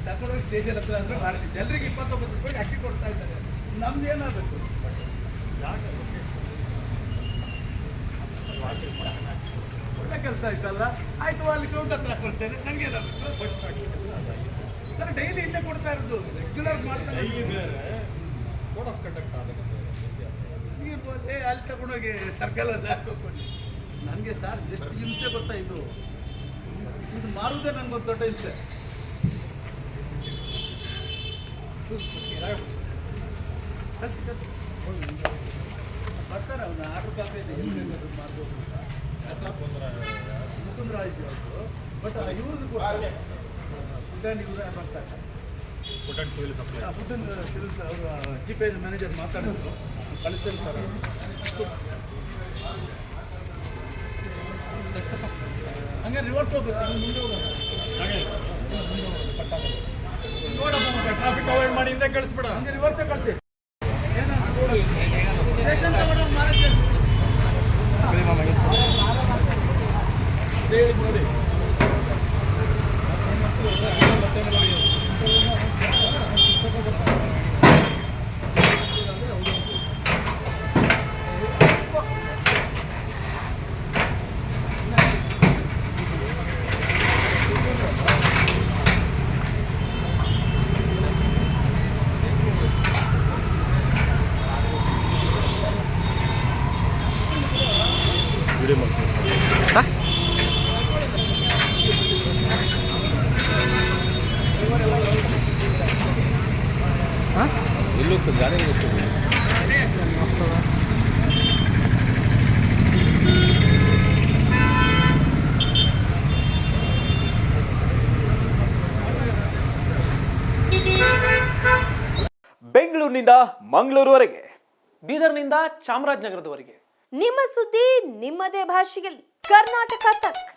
ತಗೊಂಡೋಗಿ ಸ್ಟೇಷನ್ ಹತ್ರ ಅಂದರೆ ಮಾಡ್ತಿದ್ದೆ. ಎಲ್ಲರಿಗೆ 29 ರೂಪಾಯಿಗೆ ಅಕ್ಕಿ ಕೊಡ್ತಾ ಇದ್ದಾರೆ. ನಮ್ದು ಏನಾಗಬೇಕು? ಒಳ್ಳೆ ಕೆಲಸ ಆಯ್ತಲ್ಲ. ಆಯ್ತು, ಅಲ್ಲಿ ಕೌಂಟ್ ಹತ್ರ ಕೊಡ್ತೇನೆ, ನನಗೆ ಏನಾಗಬೇಕು? ಸರ್ ಡೈಲಿ ಇಲ್ಲೇ ಕೊಡ್ತಾ ಇರೋದು, ರೆಗ್ಯುಲರ್ ಮಾಡ್ತಾರೆ. ಅಲ್ಲಿ ತಗೊಂಡೋಗಿ ಸರ್ಕಲಲ್ಲಿ ಹಾಕೋಕೊಂಡು ನನಗೆ ಸರ್ ಎಷ್ಟು ಹಿಂಸೆ ಗೊತ್ತಾ ಇದು ಮಾರುವುದೇ ನನಗೊಂದು ದೊಡ್ಡ ಹಿಂಸೆ. ಬರ್ತಾರೆ ಅವನು ಆರ್ಡ್ರ್ ಕಾಪಿ ಇದೆ, ಮಾಡ್ಬೋದು ಮುಕುಂದರಾಜ್ ಅವರು. ಬಟ್ ಇವ್ರದ್ದು ಕೂಡ ಇವರೇ ಬರ್ತಾರೆ. ಫುಡ್ ಸಿಲ್ಸ್ ಅವರು ಜಿ ಪಿ ಮ್ಯಾನೇಜರ್ ಮಾತಾಡಿದ್ರು, ಕಳಿಸ್ತೇನೆ ಸರ್. ಹಂಗೆ ರಿವರ್ಸ್ ಹೋಗ್ಬೇಕು, ಮುಂದೆ ಹೋಗೋಣ. ಟ್ರಾಫಿಕ್ ಅವಾಯ್ಡ್ ಮಾಡಿ ಹಿಂದೆ ಕಳಿಸ್ಬಿಡ. ಹಂಗೆ ರಿವರ್ಸೇ ಕಳಿಸಿ. ಸ್ಟೇಷನ್ ತಗೊಂಡು ಮಾರಕ್ಕೆ ನೋಡಿ. ಎಲ್ಲಿ ಹೋಗ್ತದೆ ಗಾಡಿ ಹೋಗ್ತದೆ. ಬೆಂಗಳೂರಿನಿಂದ ಮಂಗಳೂರುವರೆಗೆ, ಬೀದರ್ನಿಂದ ಚಾಮರಾಜನಗರದವರೆಗೆ ನಿಮ್ಮ ಸುದ್ದಿ ನಿಮ್ಮದೇ ಭಾಷೆಯಲ್ಲಿ. ಕರ್ನಾಟಕ ತಕ್.